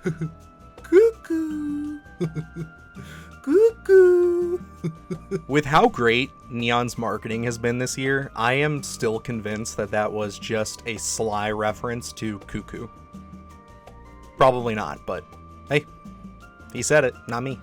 Cuckoo. Cuckoo. With how great Neon's marketing has been this year, I am still convinced that that was just a sly reference to Cuckoo. Probably not, but hey, he said it, not me.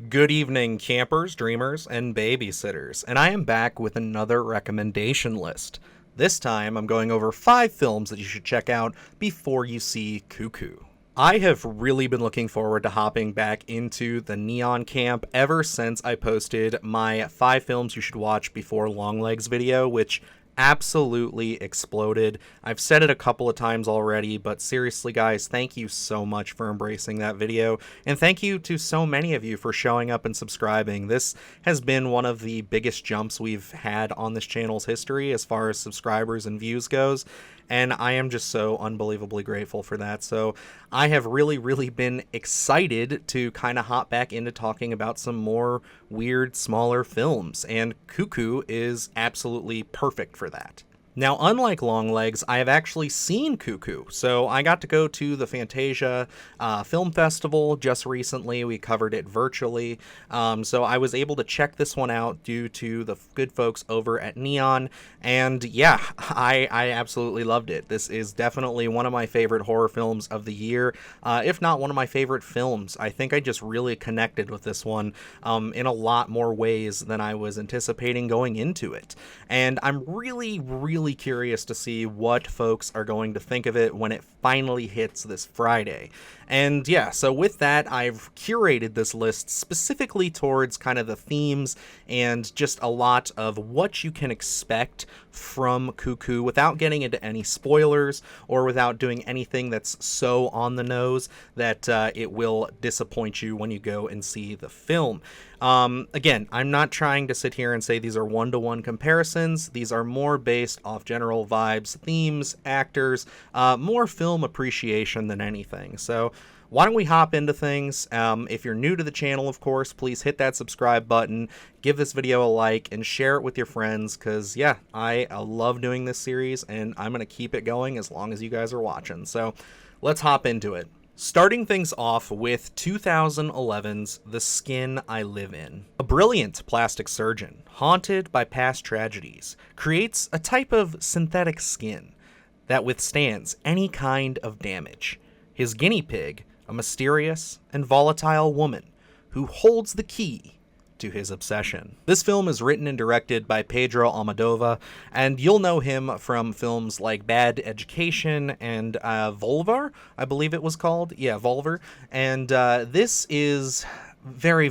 Good evening, campers, dreamers, and babysitters, and I am back with another recommendation list. This time, I'm going over 5 films that you should check out before you see Cuckoo. I have really been looking forward to hopping back into the Neon camp ever since I posted my 5 films you should watch before Longlegs video, which absolutely exploded. I've said it a couple of times already, but seriously guys, thank you so much for embracing that video, and thank you to so many of you for showing up and subscribing. This has been one of the biggest jumps we've had on this channel's history as far as subscribers and views goes, and I am just so unbelievably grateful for that. So I have really been excited to kind of hop back into talking about some more weird, smaller films, and Cuckoo is absolutely perfect for that. Now, unlike Longlegs, I have actually seen Cuckoo. So I got to go to the Fantasia Film Festival just recently. We covered it virtually. So I was able to check this one out due to the good folks over at Neon. And yeah, I absolutely loved it. This is definitely one of my favorite horror films of the year, if not one of my favorite films. I think I just really connected with this one in a lot more ways than I was anticipating going into it. And I'm really curious to see what folks are going to think of it when it finally hits this Friday. And yeah, so with that, I've curated this list specifically towards kind of the themes and just a lot of what you can expect from Cuckoo without getting into any spoilers or without doing anything that's so on the nose that it will disappoint you when you go and see the film. Again, I'm not trying to sit here and say these are one-to-one comparisons. These are more based off general vibes, themes, actors, more film appreciation than anything. So why don't we hop into things? If you're new to the channel, of course, please hit that subscribe button, give this video a like, and share it with your friends, because yeah, I love doing this series, and I'm going to keep it going as long as you guys are watching. So let's hop into it. Starting things off with 2011's The Skin I Live In. A brilliant plastic surgeon, haunted by past tragedies, creates a type of synthetic skin that withstands any kind of damage. His guinea pig, a mysterious and volatile woman who holds the key to his obsession. This film is written and directed by Pedro Almodovar, and you'll know him from films like Bad Education and Volver, I believe it was called. Yeah, Volver. And this is very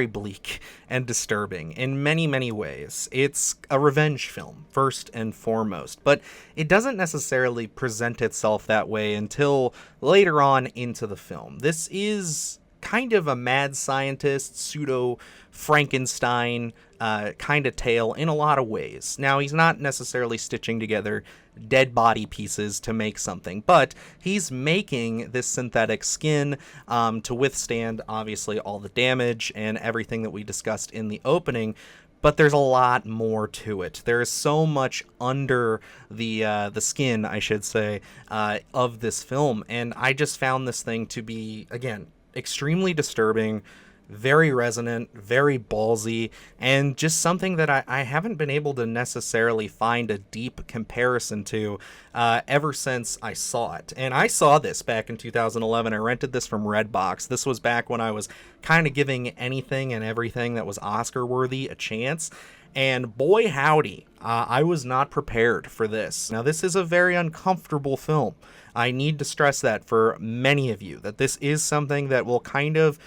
bleak and disturbing in many ways. It's a revenge film, first and foremost, but it doesn't necessarily present itself that way until later on into the film. This is kind of a mad scientist, pseudo Frankenstein kind of tale in a lot of ways. Now, he's not necessarily stitching together dead body pieces to make something, but he's making this synthetic skin to withstand, obviously, all the damage and everything that we discussed in the opening. But there's a lot more to it. There is so much under the skin, I should say, of this film, and I just found this thing to be, again, extremely disturbing, very resonant, very ballsy, and just something that I haven't been able to necessarily find a deep comparison to ever since I saw it. And I saw this back in 2011. I rented this from Redbox. This was back when I was kind of giving anything and everything that was Oscar worthy a chance. And boy howdy, I was not prepared for this. Now, this is a very uncomfortable film. I need to stress that for many of you, that this is something that will kind of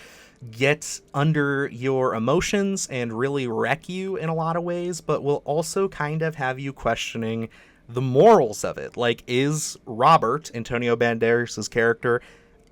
get under your emotions and really wreck you in a lot of ways, but will also kind of have you questioning the morals of it. Like, is Robert, Antonio Banderas' character,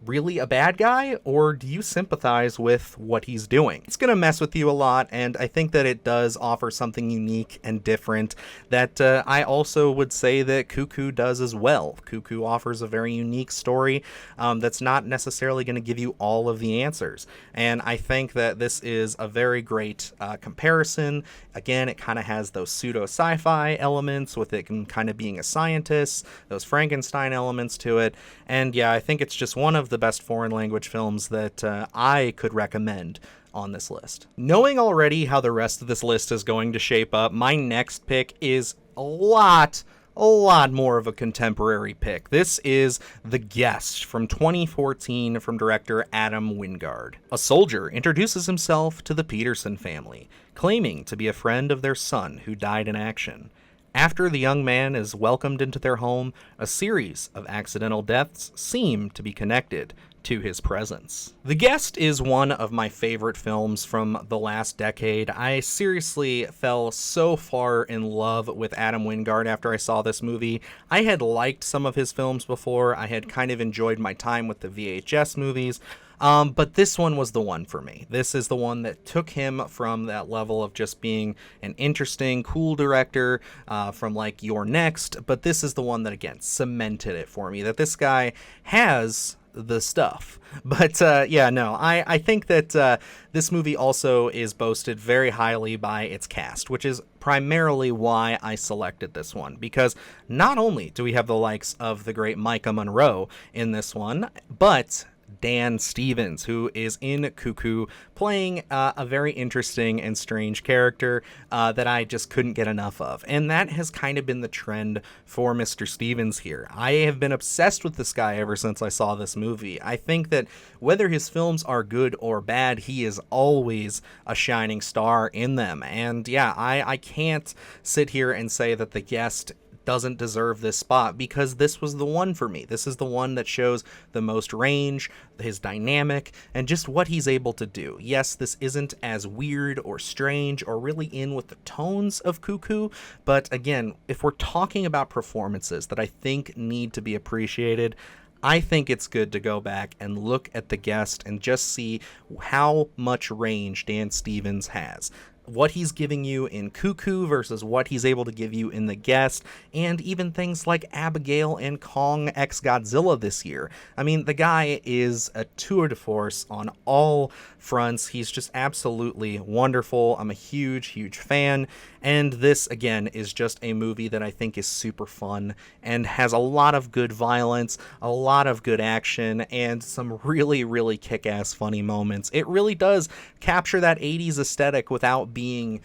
really a bad guy, or do you sympathize with what he's doing? It's going to mess with you a lot, and I think that it does offer something unique and different that I also would say that Cuckoo does as well. Cuckoo offers a very unique story that's not necessarily going to give you all of the answers, and I think that this is a very great comparison. Again, it kind of has those pseudo sci-fi elements with it kind of being a scientist, those Frankenstein elements to it, and yeah, I think it's just one of the best foreign language films that I could recommend on this list. Knowing already how the rest of this list is going to shape up, my next pick is a lot more of a contemporary pick. This is The Guest from 2014 from director Adam Wingard. A soldier introduces himself to the Peterson family, claiming to be a friend of their son who died in action. After the young man is welcomed into their home, a series of accidental deaths seem to be connected to his presence. The Guest is one of my favorite films from the last decade. I seriously fell so far in love with Adam Wingard after I saw this movie. I had liked some of his films before. I had kind of enjoyed my time with the VHS movies. But this one was the one for me. This is the one that took him from that level of just being an interesting, cool director from like You're Next. But this is the one that, again, cemented it for me, that this guy has the stuff. But I think that this movie also is boasted very highly by its cast, which is primarily why I selected this one, because not only do we have the likes of the great Micah Monroe in this one, but Dan Stevens, who is in Cuckoo, playing a very interesting and strange character that I just couldn't get enough of. And that has kind of been the trend for Mr. Stevens here. I have been obsessed with this guy ever since I saw this movie. I think that whether his films are good or bad, he is always a shining star in them. And yeah, I can't sit here and say that The Guest doesn't deserve this spot, because this was the one for me. This is the one that shows the most range, his dynamic, and just what he's able to do. Yes, this isn't as weird or strange or really in with the tones of Cuckoo, but again, if we're talking about performances that I think need to be appreciated, I think it's good to go back and look at The Guest and just see how much range Dan Stevens has. What he's giving you in Cuckoo versus what he's able to give you in The Guest, and even things like Abigail and Kong x Godzilla this year. I mean, the guy is a tour de force on all fronts. He's just absolutely wonderful. I'm a huge fan, and this, again, is just a movie that I think is super fun and has a lot of good violence, a lot of good action, and some really kick-ass funny moments. It really does capture that 80s aesthetic without being,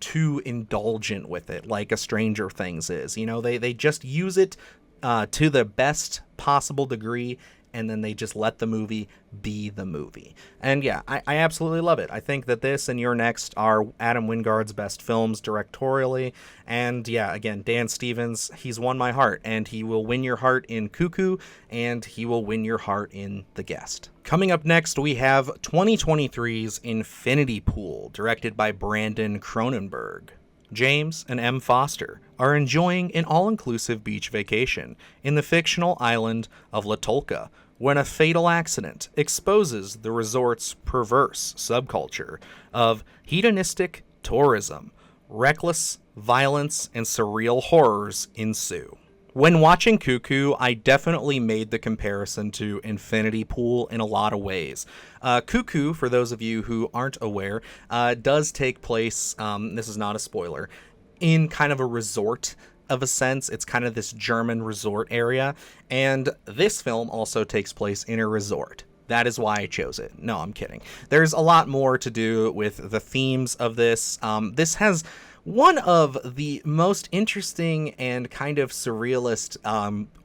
too indulgent with it like a Stranger Things is. They just use it to the best possible degree, and then they just let the movie be the movie. And yeah, I absolutely love it. I think that this and You're Next are Adam Wingard's best films directorially. And yeah, again, Dan Stevens, he's won my heart, and he will win your heart in Cuckoo, and he will win your heart in The Guest. Coming up next, we have 2023's Infinity Pool, directed by Brandon Cronenberg. James and M. Foster are enjoying an all-inclusive beach vacation in the fictional island of Latolka when a fatal accident exposes the resort's perverse subculture of hedonistic tourism. Reckless violence and surreal horrors ensue. When watching Cuckoo, I definitely made the comparison to Infinity Pool in a lot of ways. Cuckoo, for those of you who aren't aware, does take place, this is not a spoiler, in kind of a resort of a sense. It's kind of this German resort area, and this film also takes place in a resort. That is why I chose it. No, I'm kidding. There's a lot more to do with the themes of this. This has one of the most interesting and kind of surrealist,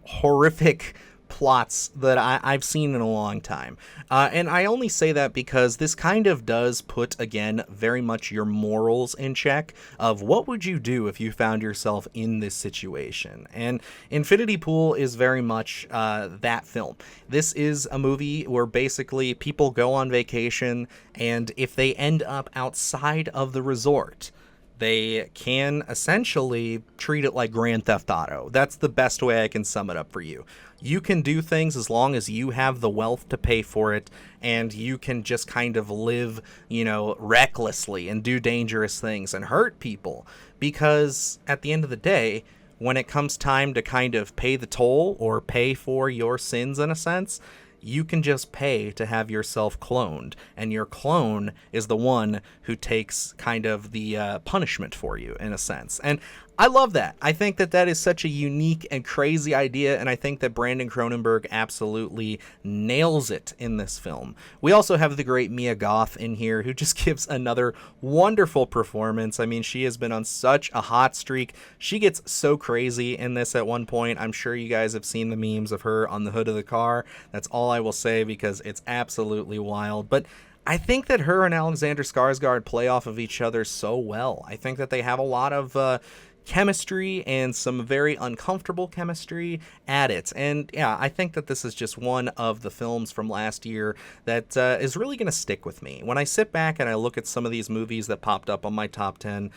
horrific plots that I've seen in a long time. And I only say that because this kind of does put, again, very much your morals in check of what would you do if you found yourself in this situation. And Infinity Pool is very much that film. This is a movie where basically people go on vacation, and if they end up outside of the resort, They can essentially treat it like Grand Theft Auto. That's the best way I can sum it up for you. You can do things as long as you have the wealth to pay for it, and you can just kind of live, recklessly and do dangerous things and hurt people. Because at the end of the day, when it comes time to kind of pay the toll or pay for your sins in a sense, you can just pay to have yourself cloned, and your clone is the one who takes kind of the punishment for you in a sense. And I love that. I think that that is such a unique and crazy idea, and I think that Brandon Cronenberg absolutely nails it in this film. We also have the great Mia Goth in here, who just gives another wonderful performance. I mean, she has been on such a hot streak. She gets so crazy in this at one point. I'm sure you guys have seen the memes of her on the hood of the car. That's all I will say, because it's absolutely wild. But I think that her and Alexander Skarsgård play off of each other so well. I think that they have a lot of chemistry and some very uncomfortable chemistry at it. And yeah, I think that this is just one of the films from last year that is really going to stick with me. When I sit back and I look at some of these movies that popped up on my top 10,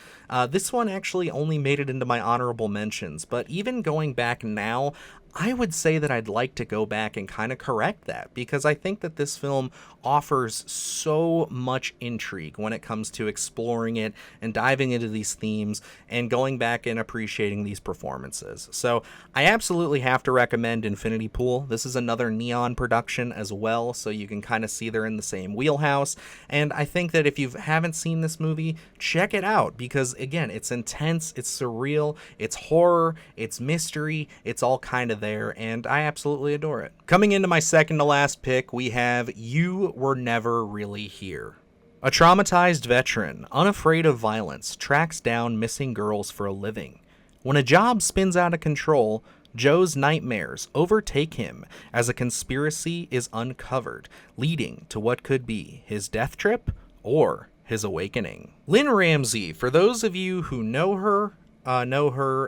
this one actually only made it into my honorable mentions. But even going back now, I would say that I'd like to go back and kind of correct that, because I think that this film offers so much intrigue when it comes to exploring it and diving into these themes and going back and appreciating these performances. So I absolutely have to recommend Infinity Pool. This is another Neon production as well, so you can kind of see they're in the same wheelhouse. And I think that if you haven't seen this movie, check it out, because again, it's intense, it's surreal, it's horror, it's mystery, it's all kind of there, and I absolutely adore it. Coming into my second to last pick, we have You Were Never Really Here. A traumatized veteran, unafraid of violence, tracks down missing girls for a living. When a job spins out of control, Joe's nightmares overtake him as a conspiracy is uncovered, leading to what could be his death trip or his awakening. Lynn Ramsey, for those of you who know her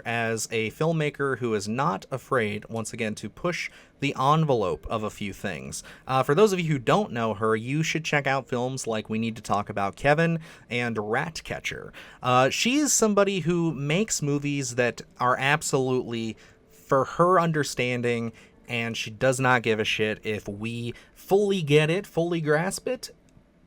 as a filmmaker who is not afraid, once again, to push the envelope of a few things. For those of you who don't know her, you should check out films like We Need to Talk About Kevin and Ratcatcher. She's somebody who makes movies that are absolutely for her understanding, and she does not give a shit if we fully get it, fully grasp it.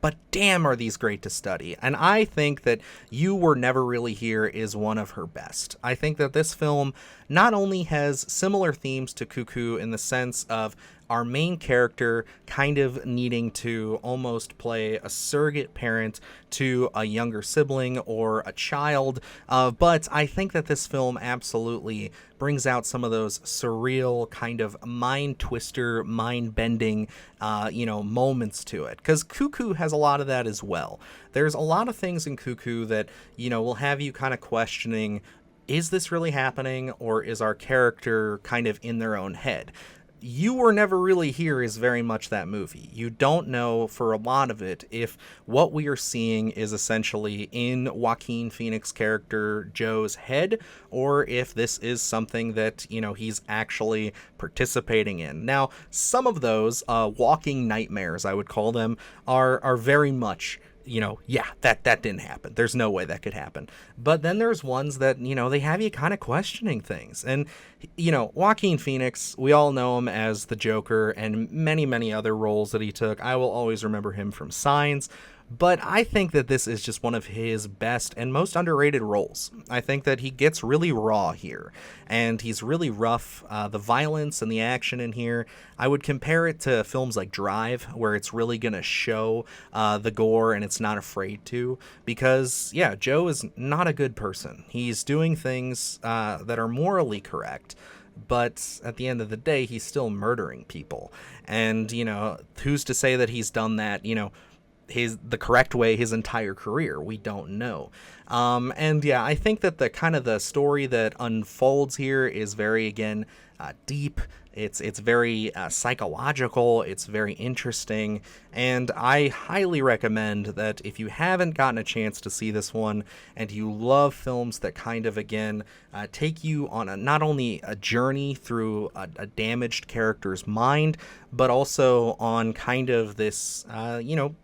But damn, are these great to study. And I think that You Were Never Really Here is one of her best. I think that this film not only has similar themes to Cuckoo in the sense of our main character kind of needing to almost play a surrogate parent to a younger sibling or a child, but I think that this film absolutely brings out some of those surreal kind of mind twister, mind bending, moments to it. Because Cuckoo has a lot of that as well. There's a lot of things in Cuckoo that, will have you kind of questioning, is this really happening, or is our character kind of in their own head? You Were Never Really Here is very much that movie. You don't know for a lot of it if what we are seeing is essentially in Joaquin Phoenix's character Joe's head, or if this is something that, he's actually participating in. Now, some of those walking nightmares, I would call them, are very much that didn't happen. There's no way that could happen. But then there's ones that, they have you kind of questioning things. And, Joaquin Phoenix, we all know him as the Joker and many, many other roles that he took. I will always remember him from Signs. But I think that this is just one of his best and most underrated roles. I think that he gets really raw here, and he's really rough. The violence and the action in here, I would compare it to films like Drive, where it's really going to show the gore and it's not afraid to. Because, yeah, Joe is not a good person. He's doing things that are morally correct. But at the end of the day, he's still murdering people. And, who's to say that he's done that, the correct way his entire career? We don't know. And yeah, I think that the kind of the story that unfolds here is very, again, deep. It's very psychological. It's very interesting. And I highly recommend that if you haven't gotten a chance to see this one and you love films that kind of, again, take you on not only a journey through a damaged character's mind, but also on kind of this,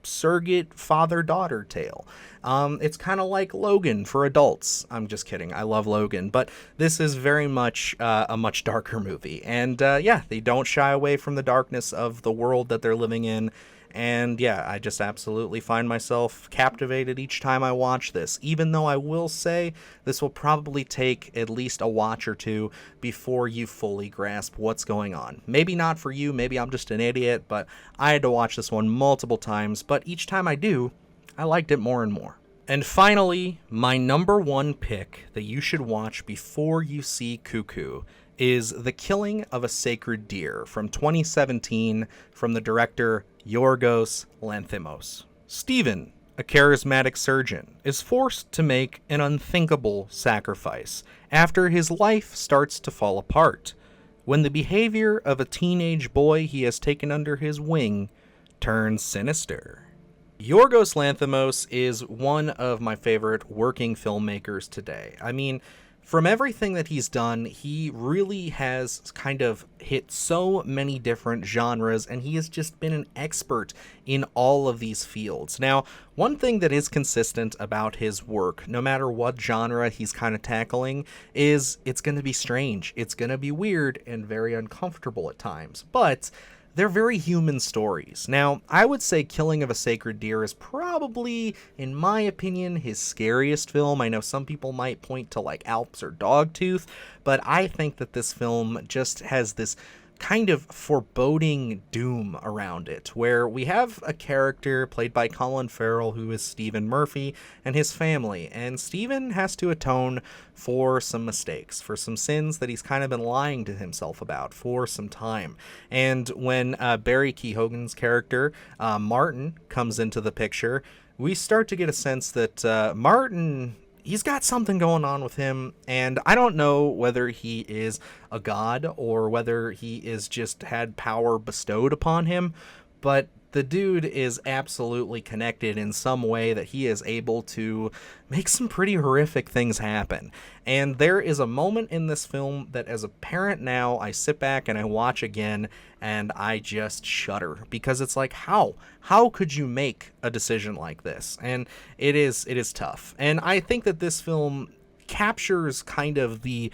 surrogate father-daughter tale. It's kind of like Logan for adults. I'm just kidding. I love Logan, but this is very much a much darker movie. And yeah, they don't shy away from the darkness of the world that they're living in. And yeah, I just absolutely find myself captivated each time I watch this, even though I will say this will probably take at least a watch or two before you fully grasp what's going on. Maybe not for you, maybe I'm just an idiot, but I had to watch this one multiple times, but each time I do, I liked it more and more. And finally, my number one pick that you should watch before you see Cuckoo is The Killing of a Sacred Deer from 2017 from the director Yorgos Lanthimos. Stephen, a charismatic surgeon, is forced to make an unthinkable sacrifice after his life starts to fall apart, when the behavior of a teenage boy he has taken under his wing turns sinister. Yorgos Lanthimos is one of my favorite working filmmakers today. I mean, from everything that he's done, he really has kind of hit so many different genres, and he has just been an expert in all of these fields. Now, one thing that is consistent about his work, no matter what genre he's kind of tackling, is it's going to be strange, it's going to be weird, and very uncomfortable at times. But they're very human stories. Now, I would say Killing of a Sacred Deer is probably, in my opinion, his scariest film. I know some people might point to like Alps or Dogtooth, but I think that this film just has this kind of foreboding doom around it, where we have a character played by Colin Farrell who is Stephen Murphy and his family, and Stephen has to atone for some mistakes, for some sins that he's kind of been lying to himself about for some time. And when Barry Keoghan's character, Martin, comes into the picture, we start to get a sense that Martin, he's got something going on with him, and I don't know whether he is a god or whether he is just had power bestowed upon him, but the dude is absolutely connected in some way that he is able to make some pretty horrific things happen. And there is a moment in this film that as a parent now, I sit back and I watch again and I just shudder, because it's like, how could you make a decision like this? And it is tough. And I think that this film captures kind of the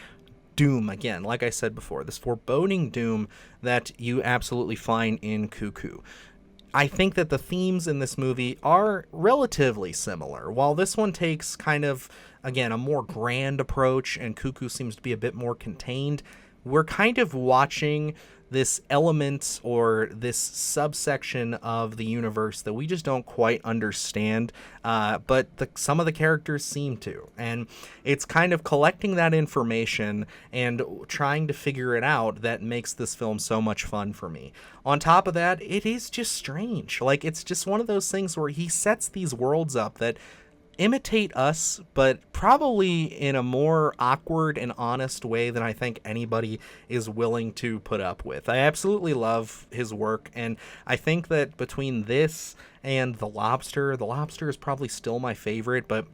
doom, again, like I said before, this foreboding doom that you absolutely find in Cuckoo. I think that the themes in this movie are relatively similar. While this one takes kind of, again, a more grand approach and Cuckoo seems to be a bit more contained, we're kind of watching this element or this subsection of the universe that we just don't quite understand, but some of the characters seem to. And it's kind of collecting that information and trying to figure it out that makes this film so much fun for me. On top of that, it is just strange. Like, it's just one of those things where he sets these worlds up that imitate us, but probably in a more awkward and honest way than I think anybody is willing to put up with. I absolutely love his work, and I think that between this and The Lobster is probably still my favorite, but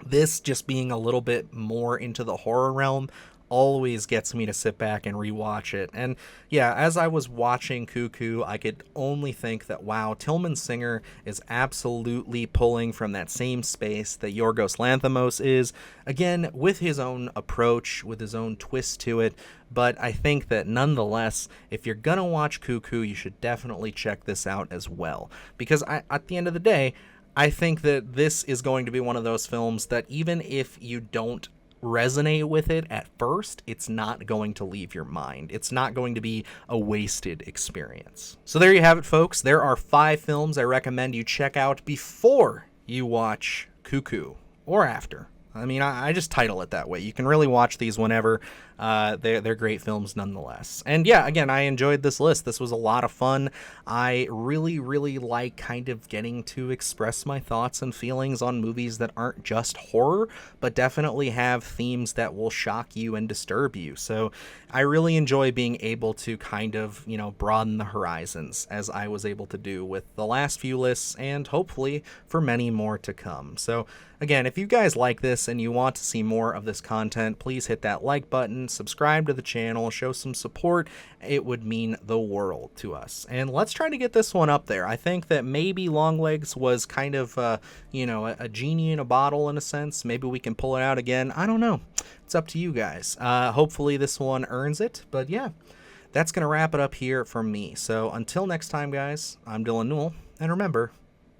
this just being a little bit more into the horror realm always gets me to sit back and rewatch it. And yeah, as I was watching Cuckoo, I could only think that, wow, Tillman Singer is absolutely pulling from that same space that Yorgos Lanthimos is, again, with his own approach, with his own twist to it. But I think that nonetheless, if you're gonna watch Cuckoo, you should definitely check this out as well. Because at the end of the day, I think that this is going to be one of those films that even if you don't resonate with it at first, it's not going to leave your mind. It's not going to be a wasted experience. So there you have it, folks. There are 5 films I recommend you check out before you watch Cuckoo, or after. I mean, I just title it that way. You can really watch these whenever. They're great films nonetheless. And yeah, again, I enjoyed this list. This was a lot of fun. I really, really like kind of getting to express my thoughts and feelings on movies that aren't just horror, but definitely have themes that will shock you and disturb you. So I really enjoy being able to kind of, broaden the horizons, as I was able to do with the last few lists, and hopefully for many more to come. So again, if you guys like this, this and you want to see more of this content, please hit that like button, subscribe to the channel, show some support. It would mean the world to us. And let's try to get this one up there. I think that maybe Longlegs was kind of, a genie in a bottle in a sense. Maybe we can pull it out again. I don't know. It's up to you guys. Hopefully this one earns it. But yeah, that's going to wrap it up here from me. So until next time, guys, I'm Dylan Newell. And remember,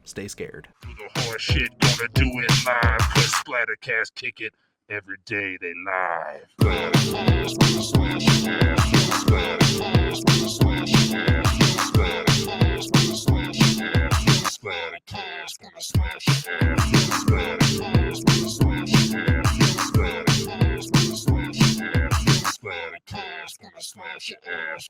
stay scared. Do the hard shit, gonna do it live. Cause Splattercast kick it every day they live. Splattercast, gonna slash your ass. Splattercast, gonna slash your ass. Splattercast, gonna slash your ass. Splattercast, gonna slash your ass. Splattercast, gonna slash your ass. Splattercast, gonna slash your ass. Splattercast, gonna slash your ass.